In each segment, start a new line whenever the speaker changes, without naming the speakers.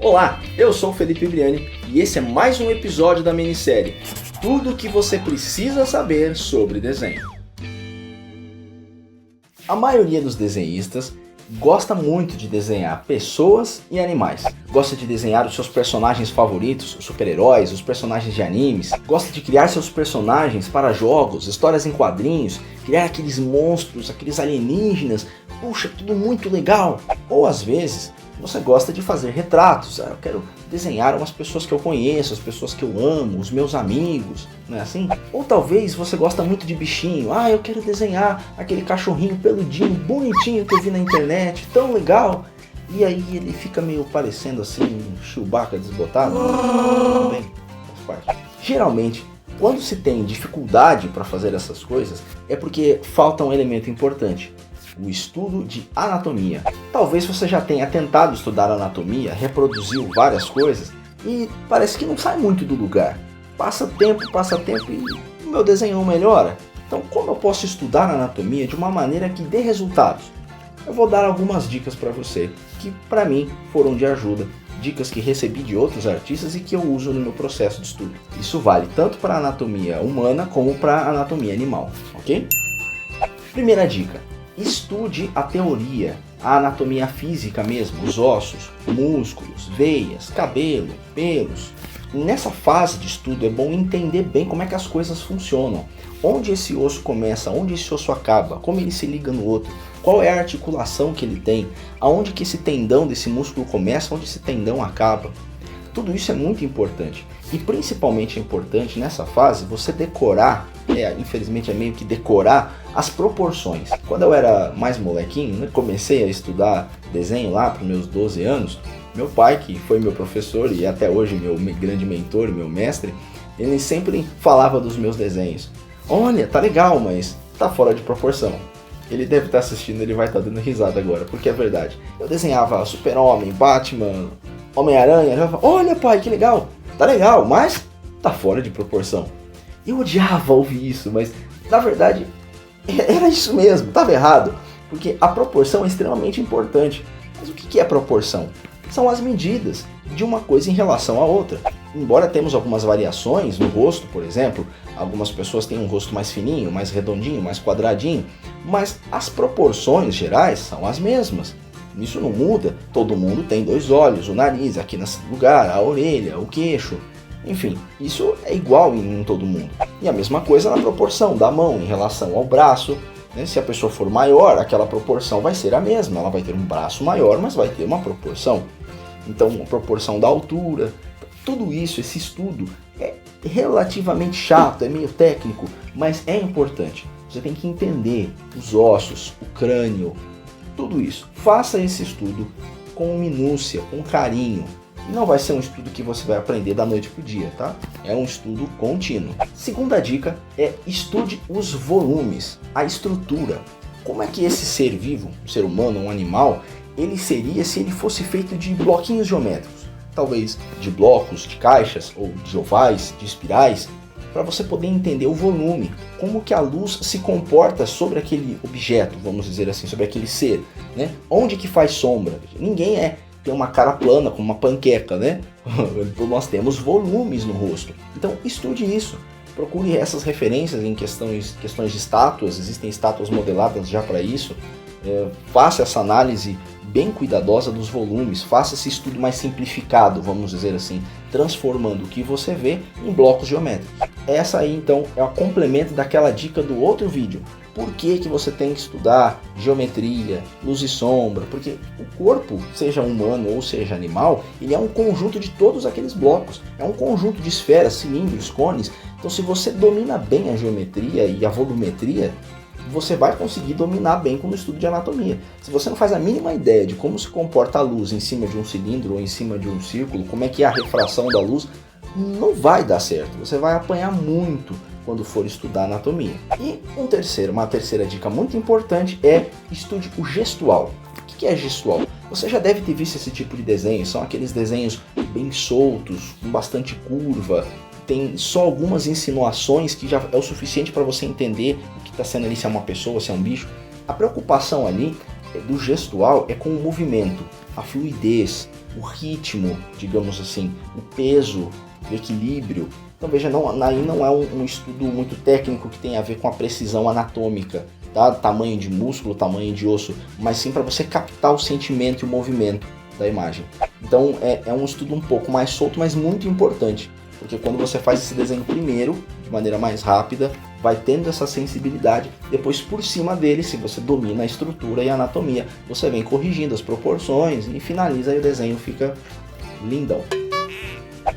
Olá, eu sou o Felipe Briani e esse é mais um episódio da minissérie Tudo o que você precisa saber sobre desenho. A maioria dos desenhistas gosta muito de desenhar pessoas e animais. Gosta de desenhar os seus personagens favoritos, os super-heróis, os personagens de animes. Gosta de criar seus personagens para jogos, histórias em quadrinhos, criar aqueles monstros, aqueles alienígenas. Puxa, tudo muito legal. Ou às vezes você gosta de fazer retratos. Eu quero desenhar umas pessoas que eu conheço, as pessoas que eu amo, os meus amigos, não é assim? Ou talvez você gosta muito de bichinho. Eu quero desenhar aquele cachorrinho peludinho, bonitinho que eu vi na internet, tão legal. E aí ele fica meio parecendo assim, um Chewbacca desbotado. Também faz parte. Geralmente, quando se tem dificuldade para fazer essas coisas, é porque falta um elemento importante. O estudo de anatomia. Talvez você já tenha tentado estudar anatomia, reproduziu várias coisas e parece que não sai muito do lugar. Passa tempo e o meu desenho não melhora. Então, como eu posso estudar anatomia de uma maneira que dê resultados? Eu vou dar algumas dicas para você que para mim foram de ajuda, dicas que recebi de outros artistas e que eu uso no meu processo de estudo. Isso vale tanto para a anatomia humana como para a anatomia animal, ok? Primeira dica. Estude a teoria, a anatomia física mesmo, os ossos, músculos, veias, cabelo, pelos. Nessa fase de estudo é bom entender bem como é que as coisas funcionam. Onde esse osso começa, onde esse osso acaba, como ele se liga no outro, qual é a articulação que ele tem, aonde que esse tendão desse músculo começa, onde esse tendão acaba. Tudo isso é muito importante. E principalmente é importante nessa fase você decorar, infelizmente é meio que decorar as proporções. Quando eu era mais molequinho, comecei a estudar desenho lá para os meus 12 anos, meu pai, que foi meu professor e até hoje meu grande mentor, meu mestre, ele sempre falava dos meus desenhos. Olha, tá legal, mas tá fora de proporção. Ele deve estar assistindo, ele vai estar dando risada agora, porque é verdade. Eu desenhava Super-Homem, Batman, Homem-Aranha, eu falava, olha pai, que legal, tá legal, mas tá fora de proporção. Eu odiava ouvir isso, mas na verdade era isso mesmo, estava errado, porque a proporção é extremamente importante. Mas o que é proporção? São as medidas de uma coisa em relação à outra. Embora temos algumas variações no rosto, por exemplo, algumas pessoas têm um rosto mais fininho, mais redondinho, mais quadradinho, mas as proporções gerais são as mesmas. Isso não muda, todo mundo tem 2 olhos, o nariz aqui nesse lugar, a orelha, o queixo, enfim, isso é igual em todo mundo. E a mesma coisa na proporção da mão em relação ao braço, né? Se a pessoa for maior, aquela proporção vai ser a mesma, ela vai ter um braço maior, mas vai ter uma proporção. Então, a proporção da altura, tudo isso, esse estudo é relativamente chato, é meio técnico, mas é importante. Você tem que entender os ossos, o crânio, tudo isso. Faça esse estudo com minúcia, com carinho. Não vai ser um estudo que você vai aprender da noite pro dia, tá? É um estudo contínuo. Segunda dica é estude os volumes, a estrutura. Como é que esse ser vivo, um ser humano, um animal, ele seria se ele fosse feito de bloquinhos geométricos? Talvez de blocos, de caixas, ou de ovais, de espirais, para você poder entender o volume, como que a luz se comporta sobre aquele objeto, vamos dizer assim, sobre aquele ser, né? Onde que faz sombra? Ninguém tem uma cara plana como uma panqueca, né? Nós temos volumes no rosto. Então estude isso. Procure essas referências em questões de estátuas, existem estátuas modeladas já para isso. Faça essa análise bem cuidadosa dos volumes, faça esse estudo mais simplificado, vamos dizer assim, transformando o que você vê em blocos geométricos. Essa aí então é o complemento daquela dica do outro vídeo. Por que você tem que estudar geometria, luz e sombra? Porque o corpo, seja humano ou seja animal, ele é um conjunto de todos aqueles blocos. É um conjunto de esferas, cilindros, cones. Então se você domina bem a geometria e a volumetria, você vai conseguir dominar bem com o estudo de anatomia. Se você não faz a mínima ideia de como se comporta a luz em cima de um cilindro ou em cima de um círculo, como é que é a refração da luz, não vai dar certo. Você vai apanhar muito quando for estudar anatomia. E uma terceira dica muito importante é estude o gestual. O que é gestual? Você já deve ter visto esse tipo de desenho, são aqueles desenhos bem soltos, com bastante curva, tem só algumas insinuações que já é o suficiente para você entender o que está sendo ali, se é uma pessoa, se é um bicho. A preocupação ali do gestual é com o movimento, a fluidez, o ritmo, digamos assim, o peso, o equilíbrio. Então veja, aí não é um estudo muito técnico que tem a ver com a precisão anatômica, tá? Tamanho de músculo, tamanho de osso, mas sim para você captar o sentimento e o movimento da imagem. Então é um estudo um pouco mais solto, mas muito importante, porque quando você faz esse desenho primeiro, de maneira mais rápida, vai tendo essa sensibilidade, depois por cima dele, se você domina a estrutura e a anatomia, você vem corrigindo as proporções e finaliza e o desenho fica lindão.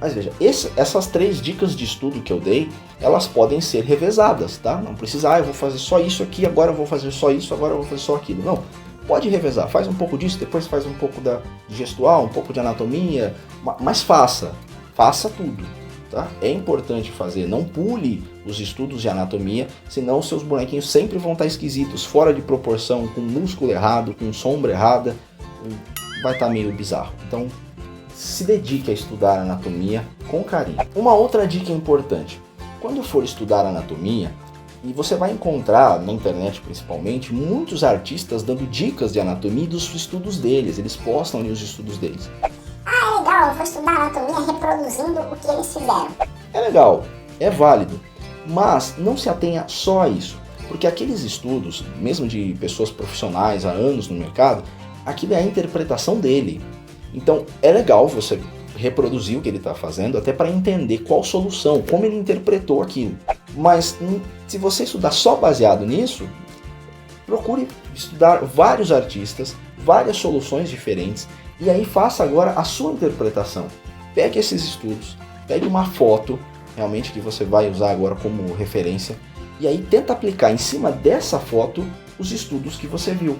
Mas veja, essas 3 dicas de estudo que eu dei, elas podem ser revezadas, tá? Não precisa, eu vou fazer só isso aqui, agora eu vou fazer só isso, agora eu vou fazer só aquilo. Não, pode revezar, faz um pouco disso, depois faz um pouco de gestual, um pouco de anatomia, mas faça tudo, tá? É importante fazer, não pule os estudos de anatomia, senão os seus bonequinhos sempre vão estar esquisitos, fora de proporção, com músculo errado, com sombra errada, vai estar meio bizarro. Então, se dedique a estudar anatomia com carinho. Uma outra dica importante, quando for estudar anatomia, e você vai encontrar, na internet principalmente, muitos artistas dando dicas de anatomia e dos estudos deles, eles postam ali os estudos deles.
Ah, é legal, eu vou estudar anatomia reproduzindo o que eles fizeram.
É legal, é válido, mas não se atenha só a isso, porque aqueles estudos, mesmo de pessoas profissionais há anos no mercado, aquilo é a interpretação dele. Então é legal você reproduzir o que ele está fazendo, até para entender qual solução, como ele interpretou aquilo. Mas se você estudar só baseado nisso, procure estudar vários artistas, várias soluções diferentes, e aí faça agora a sua interpretação. Pegue esses estudos, pegue uma foto, realmente que você vai usar agora como referência, e aí tenta aplicar em cima dessa foto os estudos que você viu.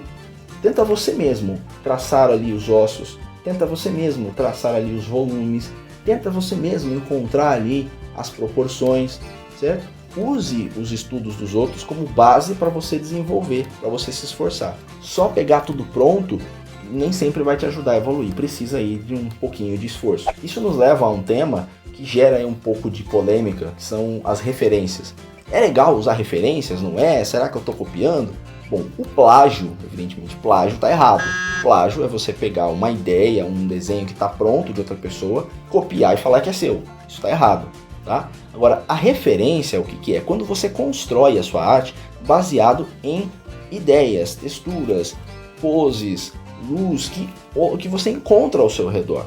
Tenta você mesmo traçar ali os ossos, tenta você mesmo traçar ali os volumes, tenta você mesmo encontrar ali as proporções, certo? Use os estudos dos outros como base para você desenvolver, para você se esforçar. Só pegar tudo pronto nem sempre vai te ajudar a evoluir, precisa aí de um pouquinho de esforço. Isso nos leva a um tema que gera aí um pouco de polêmica, que são as referências. É legal usar referências, não é? Será que eu estou copiando? Bom, o plágio, evidentemente, plágio está errado. Plágio é você pegar uma ideia, um desenho que está pronto de outra pessoa, copiar e falar que é seu. Isso está errado, tá? Agora, a referência, o que é? Quando você constrói a sua arte baseado em ideias, texturas, poses, luz que você encontra ao seu redor.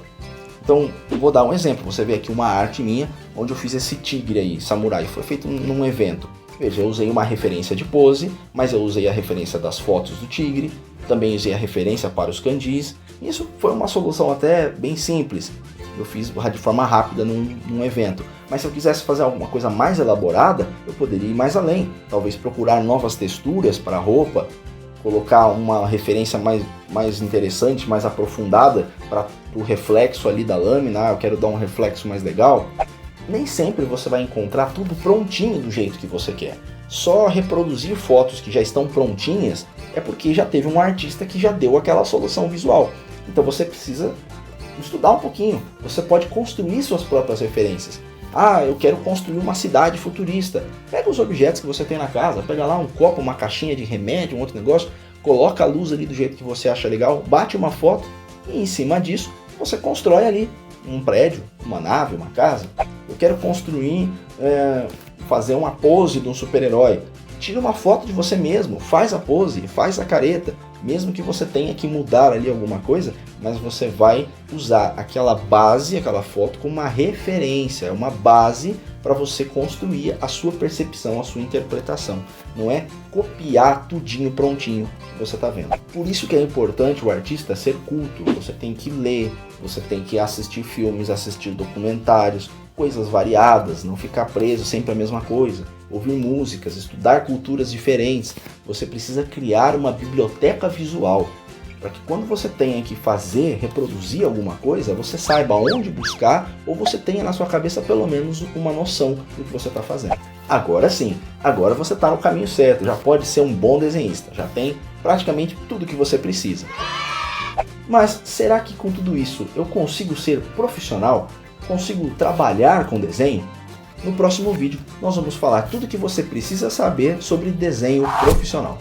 Então, eu vou dar um exemplo. Você vê aqui uma arte minha, onde eu fiz esse tigre aí, samurai. Foi feito num evento. Veja, eu usei uma referência de pose, mas eu usei a referência das fotos do tigre, também usei a referência para os kanjis. Isso foi uma solução até bem simples. Eu fiz de forma rápida num evento. Mas se eu quisesse fazer alguma coisa mais elaborada, eu poderia ir mais além. Talvez procurar novas texturas para a roupa, colocar uma referência mais interessante, mais aprofundada para o reflexo ali da lâmina. Eu quero dar um reflexo mais legal. Nem sempre você vai encontrar tudo prontinho do jeito que você quer. Só reproduzir fotos que já estão prontinhas é porque já teve um artista que já deu aquela solução visual. Então você precisa estudar um pouquinho. Você pode construir suas próprias referências. Ah, eu quero construir uma cidade futurista. Pega os objetos que você tem na casa, pega lá um copo, uma caixinha de remédio, um outro negócio, coloca a luz ali do jeito que você acha legal, bate uma foto e em cima disso você constrói ali um prédio, uma nave, uma casa. Eu quero construir, fazer uma pose de um super-herói. Tira uma foto de você mesmo, faz a pose, faz a careta, mesmo que você tenha que mudar ali alguma coisa, mas você vai usar aquela base, aquela foto como uma referência, é uma base para você construir a sua percepção, a sua interpretação. Não é copiar tudinho prontinho que você está vendo. Por isso que é importante o artista ser culto, você tem que ler, você tem que assistir filmes, assistir documentários, coisas variadas, não ficar preso sempre à mesma coisa, ouvir músicas, estudar culturas diferentes. Você precisa criar uma biblioteca visual, para que quando você tenha que reproduzir alguma coisa, você saiba onde buscar, ou você tenha na sua cabeça pelo menos uma noção do que você está fazendo. Agora sim, agora você está no caminho certo, já pode ser um bom desenhista, já tem praticamente tudo que você precisa. Mas será que com tudo isso eu consigo ser profissional? Consigo trabalhar com desenho? No próximo vídeo nós vamos falar tudo o que você precisa saber sobre desenho profissional.